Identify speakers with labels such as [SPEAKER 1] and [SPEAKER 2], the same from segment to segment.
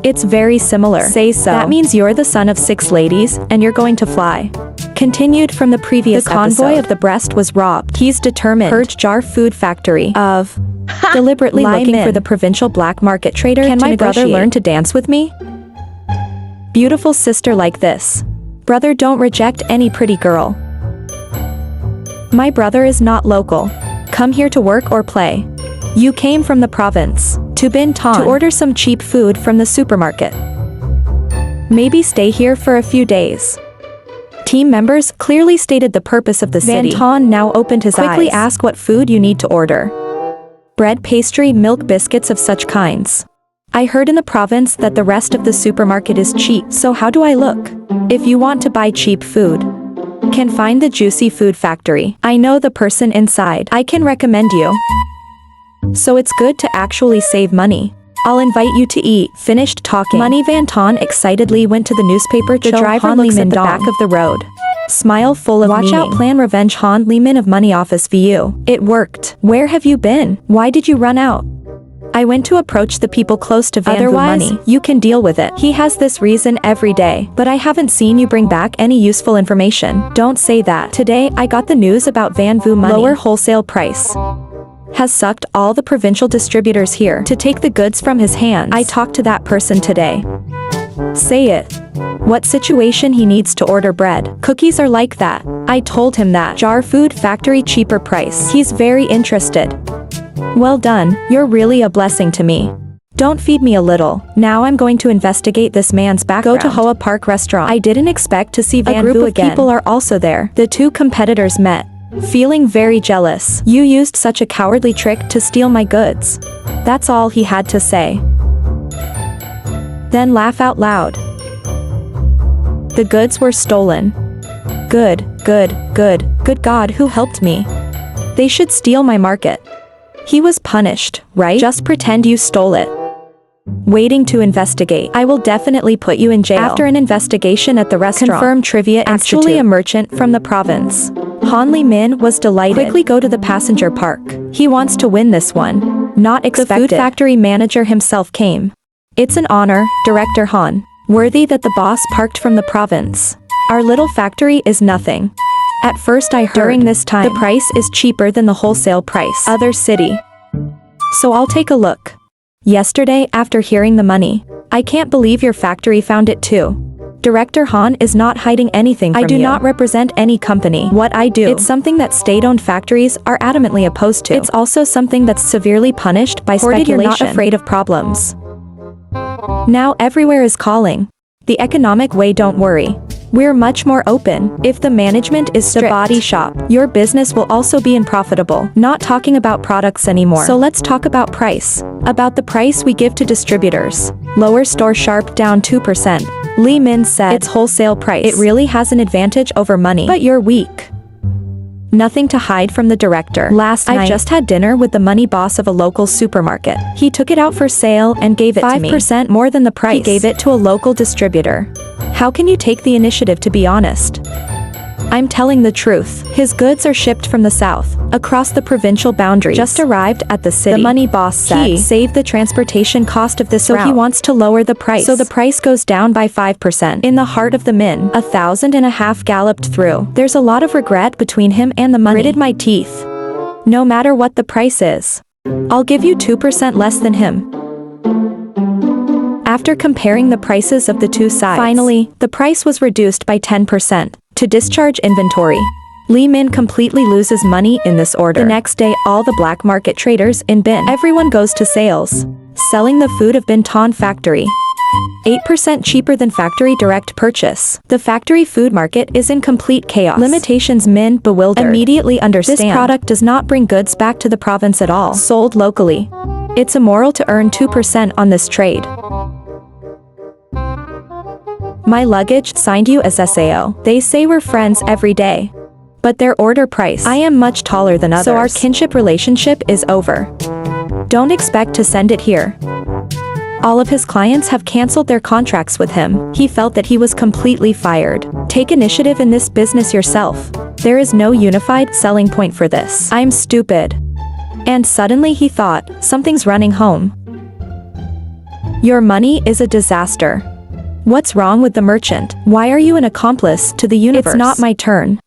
[SPEAKER 1] It's very similar.
[SPEAKER 2] Say so.
[SPEAKER 1] That means you're the son of 6 ladies, and you're going to fly. Continued from the previous
[SPEAKER 2] The convoy
[SPEAKER 1] episode. Of the breast was robbed. He's determined.
[SPEAKER 2] Purge
[SPEAKER 1] Jar Food Factory of deliberately looking for the provincial black market trader. Can my brother learn to dance with me? Beautiful sister like this. Brother, don't reject any pretty girl. My brother is not local. Come here to work or play. You came from the province to Bintan to order some cheap food from the supermarket. Maybe stay here for a few days. Team members clearly stated the purpose of the city. Van Ton now opened his eyes. Quickly ask what food you need to order. Bread, pastry, milk, biscuits of such kinds. I heard in the province that the rest of the supermarket is cheap, so how do I look? If you want to buy cheap food, can find the Juicy Food Factory. I know the person inside. I can recommend you. So it's good to actually save money. I'll invite you to eat. Finished talking. Money Van Ton excitedly went to the newspaper. The driver looks at the back of the road. Smile full of meaning. Watch out, plan revenge. Han Liman of Money Office VU. It worked. Where have you been? Why did you run out? I went to approach the people close to Van Vu Money. You can deal with it. He has this reason every day. But I haven't seen you bring back any useful information. Don't say that. Today I got the news about Van Vu Money. Lower wholesale price. Has sucked all the provincial distributors here to take the goods from his hands. I talked to that person today. Say it. What situation he needs to order bread. Cookies are like that. I told him that. Jar Food Factory cheaper price. He's very interested. Well done, you're really a blessing to me. Don't feed me a little. Now I'm going to investigate this man's background. Go to Hoa Park restaurant. I didn't expect to see Van Vu again. A group of people are also there. The two competitors met. Feeling very jealous. You used such a cowardly trick to steal my goods. That's all he had to say. Then laugh out loud. The goods were stolen. Good God, who helped me? They should steal my market. He was punished, right? Just pretend you stole it. Waiting to investigate. I will definitely put you in jail. After an investigation at the restaurant. Confirmed Trivia Institute. Actually a merchant from the province. Han Li Min was delighted. Quickly go to the passenger park. He wants to win this one. Not expected. The food factory manager himself came. It's an honor, Director Han. Worthy that the boss parked from the province. Our little factory is nothing. At first I heard during this time the price is cheaper than the wholesale price. Other city. So I'll take a look. Yesterday after hearing the money, I can't believe your factory found it too. Director Han is not hiding anything from you. I do not represent any company. What I do, it's something that state-owned factories are adamantly opposed to. It's also something that's severely punished by speculation. You're not afraid of problems. Now everywhere is calling. The economic way, don't worry. We're much more open. If the management is strict, the body shop, your business will also be unprofitable. Not talking about products anymore. So let's talk about price. About the price we give to distributors. Lower store sharp down 2%. Li Min said, it's wholesale price. It really has an advantage over money. But you're weak. Nothing to hide from the director. Last night, I just had dinner with the money boss of a local supermarket. He took it out for sale and gave it to me. 5% more than the price. He gave it to a local distributor. How can you take the initiative, to be honest? I'm telling the truth. His goods are shipped from the south, across the provincial boundaries. Just arrived at the city. The money boss said he saved the transportation cost of this route. So he wants to lower the price. So the price goes down by 5%. In the heart of the min, 1,500 galloped through. There's a lot of regret between him and the money. Gritted my teeth. No matter what the price is, I'll give you 2% less than him. After comparing the prices of the two sides, finally, the price was reduced by 10%. To discharge inventory. Li Min completely loses money in this order. The next day, all the black market traders in Bin. Everyone goes to sales. Selling the food of Bintan factory. 8% cheaper than factory direct purchase. The factory food market is in complete chaos. Limitations. Min bewildered. Immediately understand. This product does not bring goods back to the province at all. Sold locally. It's immoral to earn 2% on this trade. My luggage signed you as SAO. They say we're friends every day. But their order price. I am much taller than others. So our kinship relationship is over. Don't expect to send it here. All of his clients have canceled their contracts with him. He felt that he was completely fired. Take initiative in this business yourself. There is no unified selling point for this. I'm stupid. And suddenly he thought, something's running home. Your money is a disaster. What's wrong with the merchant? Why are you an accomplice to the universe? It's not my turn.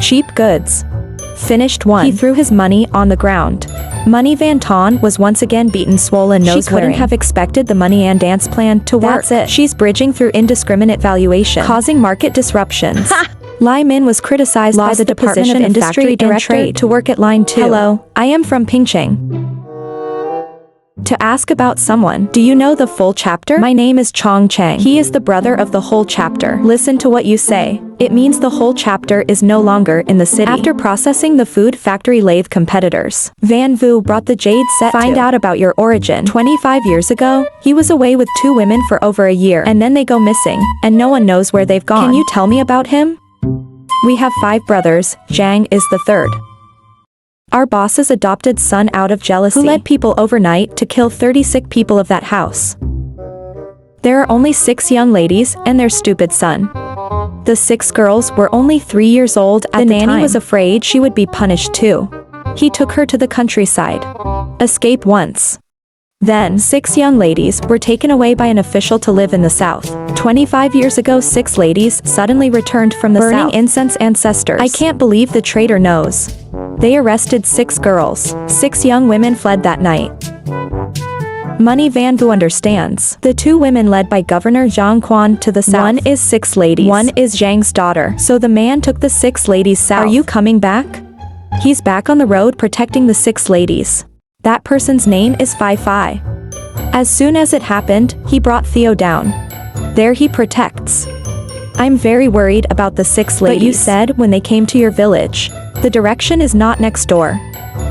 [SPEAKER 1] Cheap goods. Finished one. He threw his money on the ground. Money Van Ton was once again beaten, swollen, nose. She couldn't have expected the Money and dance plan to work. That's it. She's bridging through indiscriminate valuation, causing market disruptions. Lai Min was criticized by the Department of Industry and Trade to work at Line 2. Hello, I am from Pingcheng. To ask about someone. Do you know the full chapter? My name is Chong Cheng. He is the brother of the whole chapter. Listen to what you say. It means the whole chapter is no longer in the city. After processing the food factory lathe competitors, Van Vu brought the jade set. Find out about your origin. 25 years ago, he was away with 2 women for over a year, and then they go missing, and no one knows where they've gone. Can you tell me about him? We have 5 brothers, Zhang is the 3rd. Our boss's adopted son out of jealousy, who led people overnight to kill 30 sick people of that house. There are only 6 young ladies and their stupid son. The 6 girls were only 3 years old at the time. The nanny was afraid she would be punished too. He took her to the countryside. Escape once. Then 6 young ladies were taken away by an official to live in the south. 25 years ago 6 ladies suddenly returned from the south. Burning incense ancestors. I can't believe the traitor knows. They arrested 6 girls. 6 young women fled that night. Money Van Vu understands. The 2 women led by Governor Zhang Quan to the south. One is 6 ladies. One is Zhang's daughter. So the man took the 6 ladies south. Are you coming back? He's back on the road protecting the 6 ladies. That person's name is Fai Fai. As soon as it happened, he brought Theo down. There he protects. I'm very worried about the 6 ladies. But you said when they came to your village. The direction is not next door.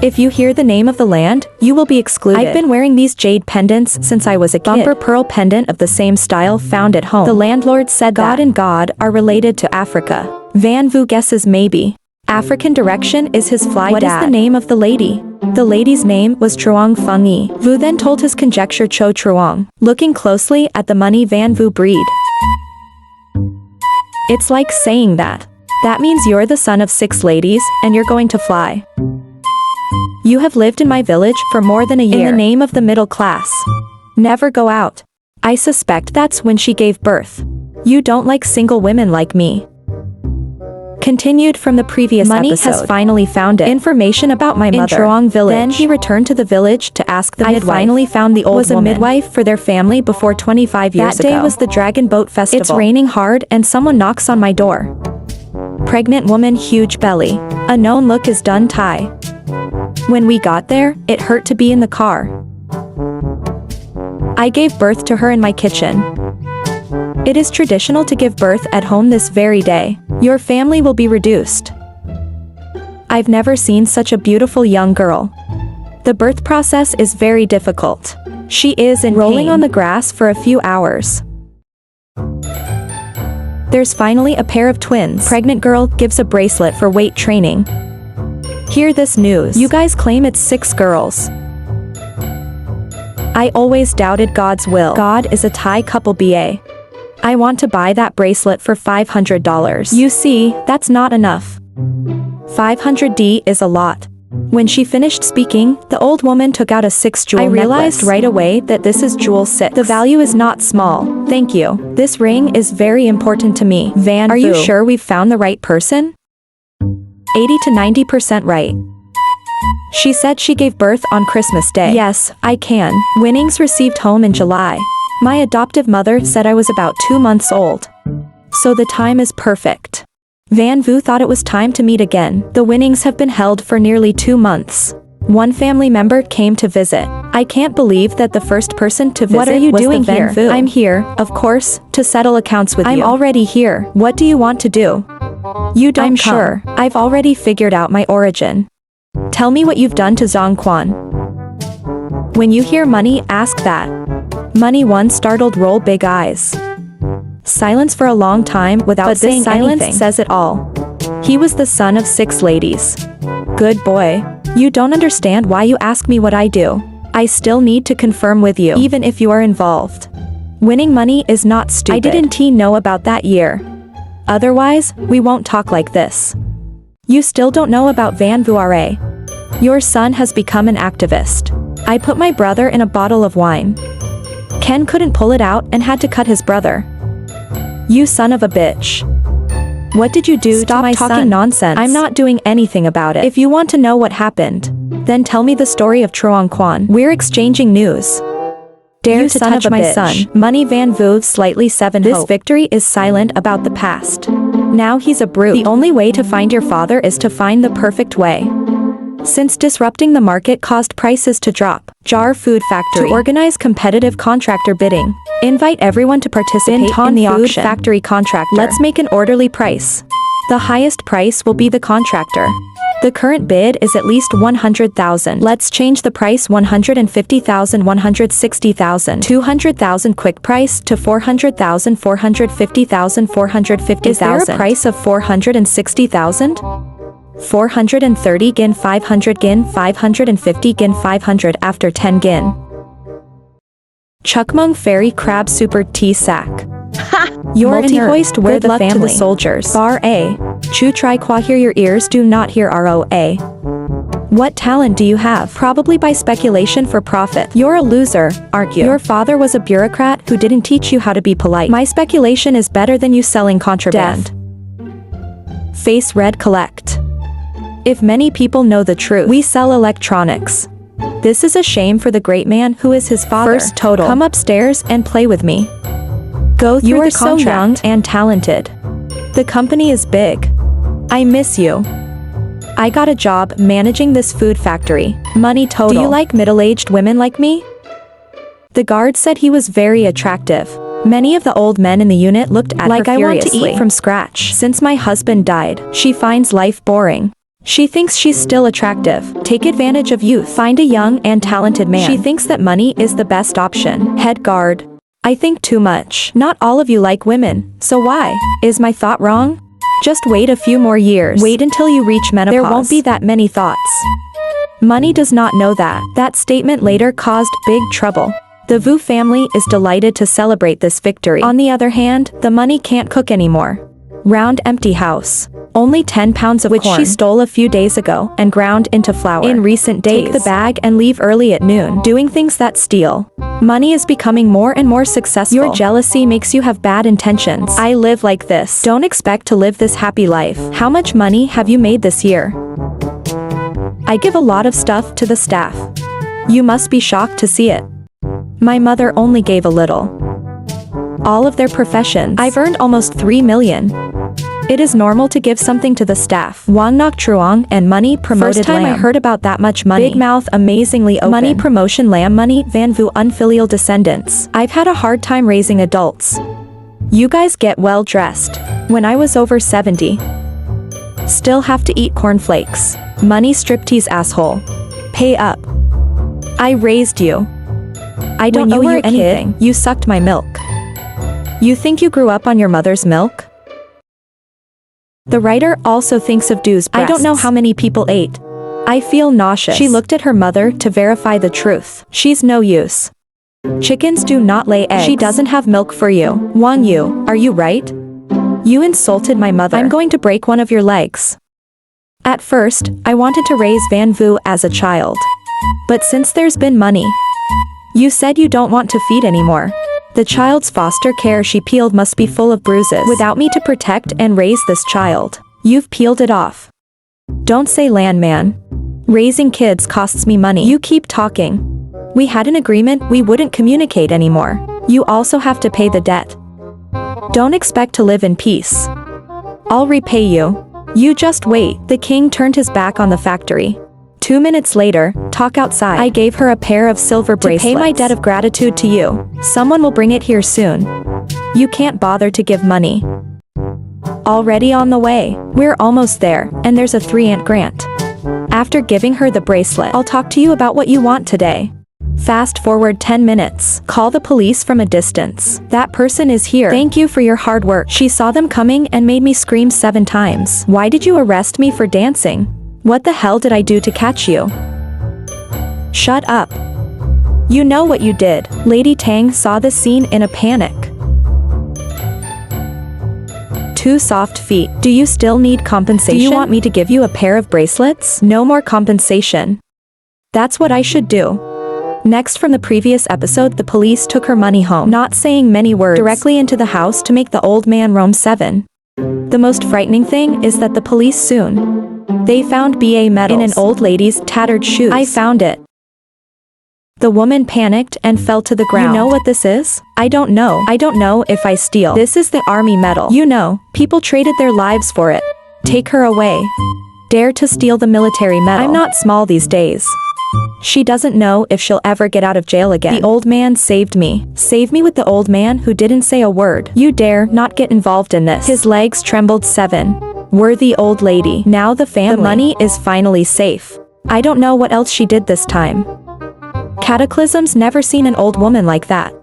[SPEAKER 1] If you hear the name of the land, you will be excluded. I've been wearing these jade pendants since I was a kid. Bumper pearl pendant of the same style found at home. The landlord said God and God are related to Africa. Van Vu guesses maybe. African direction is his fly dad. What is the name of the lady? The lady's name was Truong Feng Yi. Vu then told his conjecture Cho Truong, looking closely at the Money Van Vu breed. It's like saying that. That means you're the son of 6 ladies, and you're going to fly. You have lived in my village for more than a year. In the name of the middle class. Never go out. I suspect that's when she gave birth. You don't like single women like me. Continued from the previous Money episode. Has finally found it. Information about my mother. In Truong village. Then he returned to the village to ask the midwife. I finally found the old woman. Was a midwife for their family before 25 years ago. That day was the Dragon Boat Festival. It's raining hard and someone knocks on my door. Pregnant woman, huge belly. A known look is done tie. When we got there, it hurt to be in the car. I gave birth to her in my kitchen. It is traditional to give birth at home this very day. Your family will be reduced. I've never seen such a beautiful young girl. The birth process is very difficult. She is in rolling pain on the grass for a few hours. There's finally a pair of twins. Pregnant girl gives a bracelet for weight training. Hear this news. You guys claim it's 6 girls. I always doubted God's will. God is a Thai couple BA. I want to buy that bracelet for $500. You see, that's not enough. 500D is a lot. When she finished speaking, the old woman took out a 6-jewel necklace. I realized right away that this is jewel 6. The value is not small. Thank you. This ring is very important to me. Van Vu. Are you sure we've found the right person? 80 to 90% right. She said she gave birth on Christmas Day. Yes, I can. Winnings received home in July. My adoptive mother said I was about 2 months old. So the time is perfect. Van Vu thought it was time to meet again. The winnings have been held for nearly 2 months. One family member came to visit. I can't believe that the first person to visit was the Van Vu. What are you doing here? I'm here, of course, to settle accounts with you. I'm already here. What do you want to do? You don't come. I'm sure. I've already figured out my origin. Tell me what you've done to Zhang Quan. When you hear money, ask that. Money one startled roll big eyes. Silence for a long time without saying anything. Silence says it all. He was the son of 6 ladies. Good boy. You don't understand why you ask me what I do. I still need to confirm with you, even if you are involved. Winning money is not stupid. I didn't know about that year. Otherwise, we won't talk like this. You still don't know about Van Vu RA. Your son has become an activist. I put my brother in a bottle of wine. Ken couldn't pull it out and had to cut his brother. You son of a bitch. What did you do to my son? Stop talking nonsense. I'm not doing anything about it. If you want to know what happened, then tell me the story of Truong Quan. We're exchanging news. Dare you to touch my son. Money Van Vu slightly 7 This victory is silent about the past. Now he's a brute. The only way to find your father is to find the perfect way. Since disrupting the market caused prices to drop, Jar Food Factory to organize competitive contractor bidding. Invite everyone to participate in the food auction. Factory contractor. Let's make an orderly price. The highest price will be the contractor. The current bid is at least 100,000. Let's change the price 150,000, 160,000, 200,000 quick price to 400,000, 450,000, 450,000. Is there a price of 460,000? 430 gin 500 gin 550 gin 500 after 10 gin. Chukmung Fairy Crab Super Tea Sack. Your multi-hoist with the family. To the soldiers. Bar A. Chu Tri Qua hear your ears do not hear ROA. What talent do you have? Probably by speculation for profit. You're a loser, aren't you? Your father was a bureaucrat who didn't teach you how to be polite. My speculation is better than you selling contraband. Death. Face red collect. If many people know the truth, we sell electronics. This is a shame for the great man who is his father. First total. Come upstairs and play with me. Go through the contract. You are so young and talented. The company is big. I miss you. I got a job managing this food factory. Money total. Do you like middle-aged women like me? The guard said he was very attractive. Many of the old men in the unit looked at her furiously. I want to eat from scratch. Since my husband died, she finds life boring. She thinks she's still attractive. Take advantage of youth. Find a young and talented man. She thinks that money is the best option. Head guard. I think too much. Not all of you like women, so why? Is my thought wrong? Just wait a few more years. Wait until you reach menopause. There won't be that many thoughts. Money does not know that. That statement later caused big trouble. The Vu family is delighted to celebrate this victory. On the other hand, the money can't cook anymore. Round empty house. Only 10 pounds of which corn she stole a few days ago and ground into flour. In recent days, take the bag and leave early at noon, doing things that steal. Money is becoming more and more successful. Your jealousy makes you have bad intentions. I live like this. Don't expect to live this happy life. How much money have you made this year? I give a lot of stuff to the staff. You must be shocked to see it. My mother only gave a little. All of their professions. I've earned almost 3 million. It is normal to give something to the staff. Wang Nok Truong and money promoted First time lamb. I heard about that much money. Big mouth amazingly open. Money promotion lamb money Van Vu unfilial descendants. I've had a hard time raising adults. You guys get well dressed. When I was over 70. Still have to eat cornflakes. Money striptease asshole. Pay up. I raised you. I don't owe you anything. You sucked my milk. You think you grew up on your mother's milk? The writer also thinks of Du's breasts. I don't know how many people ate. I feel nauseous. She looked at her mother to verify the truth. She's no use. Chickens do not lay eggs. She doesn't have milk for you. Wang Yu, are you right? You insulted my mother. I'm going to break one of your legs. At first, I wanted to raise Van Vu as a child. But since there's been money, you said you don't want to feed anymore. The child's foster care she peeled must be full of bruises. Without me to protect and raise this child, you've peeled it off. Don't say landman. Raising kids costs me money. You keep talking. We had an agreement we wouldn't communicate anymore. You also have to pay the debt. Don't expect to live in peace. I'll repay you. You just wait. The king turned his back on the factory. 2 minutes later, talk outside. I gave her a pair of silver bracelets. To pay my debt of gratitude to you. Someone will bring it here soon. You can't bother to give money. Already on the way. We're almost there, and there's a 3-ant grant. After giving her the bracelet, I'll talk to you about what you want today. Fast forward 10 minutes. Call the police from a distance. That person is here. Thank you for your hard work. She saw them coming and made me scream 7 times. Why did you arrest me for dancing? What the hell did I do to catch you? Shut up. You know what you did. Lady Tang saw this scene in a panic. 2 soft feet. Do you still need compensation? Do you want me to give you a pair of bracelets? No more compensation. That's what I should do. Next, from the previous episode, the police took her money home, not saying many words, directly into the house to make the old man roam 7. The most frightening thing is that the police soon. They found BA metals in an old lady's tattered shoes. I found it. The woman panicked and fell to the ground. You know what this is? I don't know. I don't know if I steal. This is the army medal. You know, people traded their lives for it. Take her away. Dare to steal the military medal. I'm not small these days. She doesn't know if she'll ever get out of jail again. The old man saved me. Save me with the old man who didn't say a word. You dare not get involved in this. His legs trembled 7. Worthy old lady. Now the family. The money is finally safe. I don't know what else she did this time. Cataclysm's never seen an old woman like that.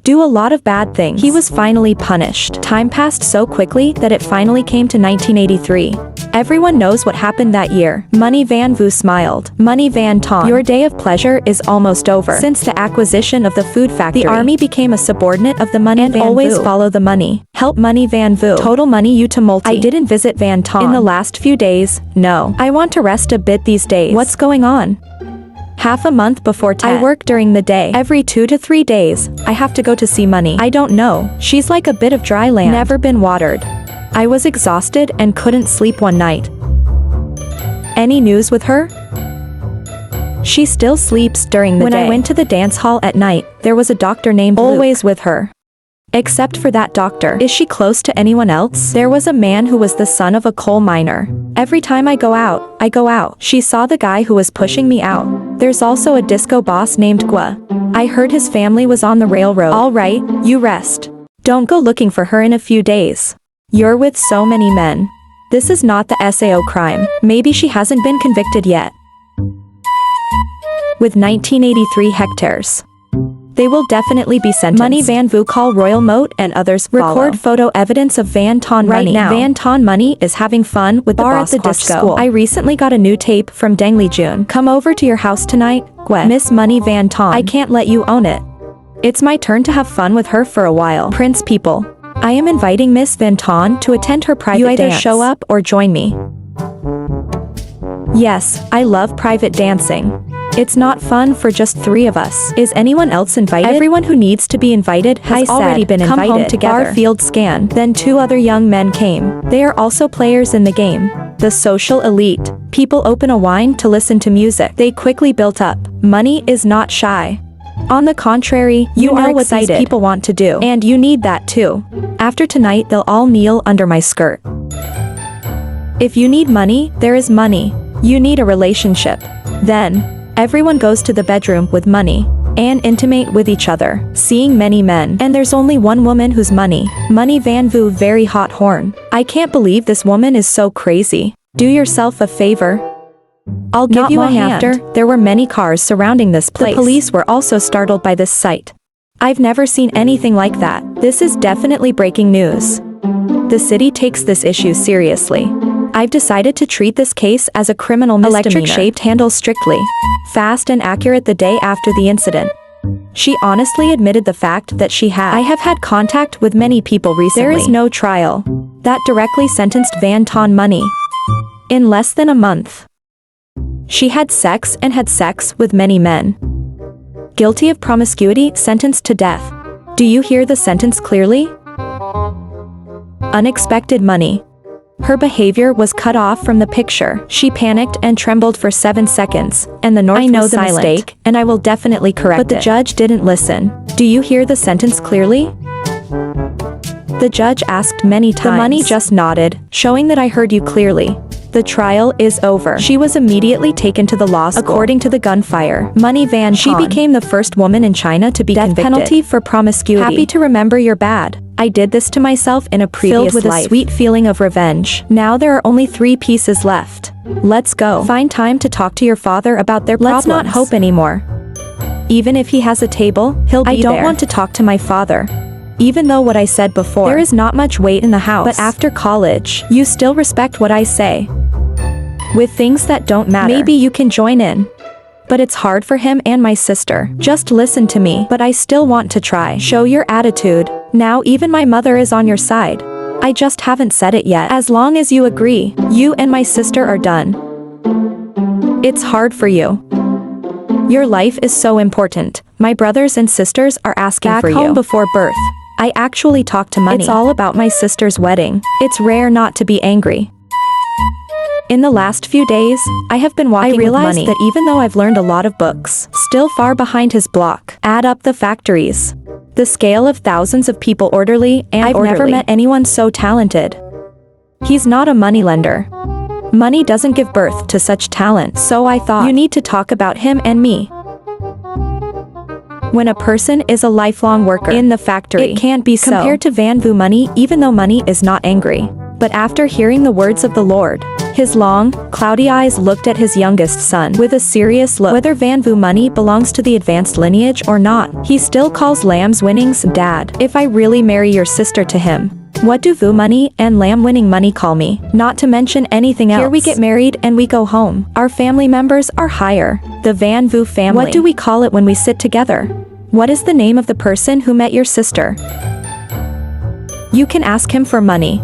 [SPEAKER 1] Do a lot of bad things. He was finally punished. Time passed so quickly that it finally came to 1983. Everyone knows what happened that year. Money Van Vu smiled. Money Van Ton. Your day of pleasure is almost over. Since the acquisition of the food factory, the army became a subordinate of the Money and Van always Vu. Follow the money. Help Money Van Vu. Total money you to multi. I didn't visit Van Ton in the last few days. No. I want to rest a bit these days. What's going on? Half a month before Tet. I work during the day. Every 2 to 3 days, I have to go to see Money. I don't know. She's like a bit of dry land. Never been watered. I was exhausted and couldn't sleep one night. Any news with her? She still sleeps during the day. When I went to the dance hall at night, there was a doctor named always Luke with her. Except for that doctor. Is she close to anyone else? There was a man who was the son of a coal miner. Every time I go out. She saw the guy who was pushing me out. There's also a disco boss named Gua. I heard his family was on the railroad. All right, you rest. Don't go looking for her in a few days. You're with so many men. This is not the SAO crime. Maybe she hasn't been convicted yet. With 1983 hectares. They will definitely be sentenced. Money Van Vu call Royal Moat and others follow. Record photo evidence of Van Ton right Money. Now. Van Ton Money is having fun with bar the boss at the disco. School. I recently got a new tape from Deng Li Jun. Come over to your house tonight, Gwen. Miss Money Van Ton. I can't let you own it. It's my turn to have fun with her for a while. Prince people. I am inviting Miss Van Ton to attend her private dance. You either show up or join me. Yes, I love private dancing. It's not fun for just 3 of us. Is anyone else invited? Everyone who needs to be invited has already been invited. Come home together. Bar field scan. Then 2 other young men came. They are also players in the game. The social elite. People open a wine to listen to music. They quickly built up. Money is not shy. On the contrary, you know what these people want to do. And you need that too. After tonight they'll all kneel under my skirt. If you need money, there is money. You need a relationship. Then, everyone goes to the bedroom with Money and intimate with each other, seeing many men. And there's only one woman who's Money. Money Van Vu very hot horn. I can't believe this woman is so crazy. Do yourself a favor. I'll give you a hand. After, there were many cars surrounding this place. The police were also startled by this sight. I've never seen anything like that. This is definitely breaking news. The city takes this issue seriously. I've decided to treat this case as a criminal misdemeanor. Electric-shaped handle strictly. Fast and accurate the day after the incident. She honestly admitted the fact that she had. I have had contact with many people recently. There is no trial. That directly sentenced Van Ton Money. In less than a month. She had sex with many men. Guilty of promiscuity, sentenced to death. Do you hear the sentence clearly? Unexpected money. Her behavior was cut off from the picture. She panicked and trembled for 7 seconds, and the North was silent. I know the mistake, and I will definitely correct it. But the judge didn't listen. Do you hear the sentence clearly? The judge asked many times. The Money just nodded, showing that I heard you clearly. The trial is over. She was immediately taken to the law school. According to the gunfire, Money Van Ton. She became the first woman in China to be convicted. Death penalty for promiscuity. Happy to remember your bad. I did this to myself in a previous life. Filled with a sweet feeling of revenge. Now there are only 3 pieces left. Let's go. Find time to talk to your father about their problems. Let's not hope anymore. Even if he has a table, he'll be there. I don't want to talk to my father. Even though what I said before, there is not much weight in the house. But after college, you still respect what I say. With things that don't matter, maybe you can join in. But it's hard for him and my sister. Just listen to me. But I still want to try. Show your attitude. Now even my mother is on your side. I just haven't said it yet. As long as you agree, you and my sister are done. It's hard for you. Your life is so important. My brothers and sisters are asking for you. Back home before birth, I actually talk to money. It's all about my sister's wedding. It's rare not to be angry. In the last few days, I have been walking with money. I realized that even though I've learned a lot of books, still far behind his block. Add up the factories, the scale of thousands of people orderly and I've never met anyone so talented. He's not a moneylender. Money doesn't give birth to such talent, so I thought you need to talk about him and me. When a person is a lifelong worker in the factory, it can't be so. Compared to Van Vu Money, even though money is not angry. But after hearing the words of the Lord, his long, cloudy eyes looked at his youngest son with a serious look. Whether Van Vu Money belongs to the advanced lineage or not, he still calls Lamb's winnings Dad. If I really marry your sister to him, what do Vu Money and Lamb winning money call me? Not to mention anything else. Here we get married and we go home. Our family members are higher. The Van Vu family. What do we call it when we sit together? What is the name of the person who met your sister? You can ask him for money.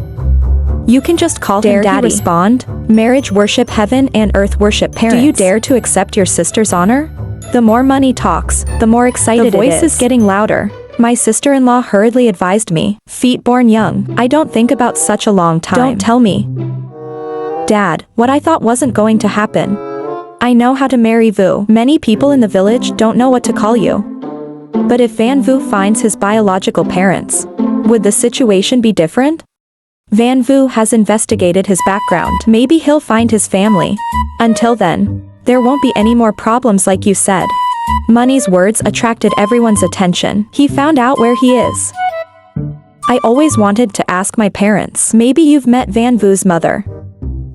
[SPEAKER 1] You can just call him Daddy. Dare he respond? Marriage worship heaven and earth worship parents. Do you dare to accept your sister's honor? The more money talks, the more excited it is. The voice is getting louder. My sister-in-law hurriedly advised me, feet born young. I don't think about such a long time. Don't tell me. Dad, what I thought wasn't going to happen. I know how to marry Vu. Many people in the village don't know what to call you. But if Van Vu finds his biological parents, would the situation be different? Van Vu has investigated his background. Maybe he'll find his family. Until then, there won't be any more problems like you said. Money's words attracted everyone's attention. He found out where he is. I always wanted to ask my parents. Maybe you've met Van Vu's mother.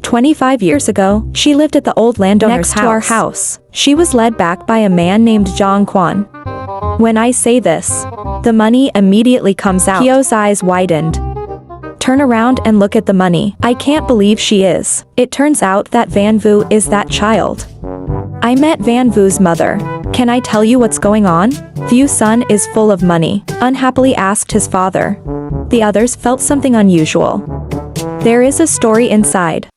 [SPEAKER 1] 25 years ago, she lived at the old landowner's house. Next to our house. She was led back by a man named Zhang Quan. When I say this, the money immediately comes out. Hio's eyes widened. Turn around and look at the money. I can't believe she is. It turns out that Van Vu is that child. I met Van Vu's mother. Can I tell you what's going on? Vu's son is full of money, unhappily asked his father. The others felt something unusual. There is a story inside.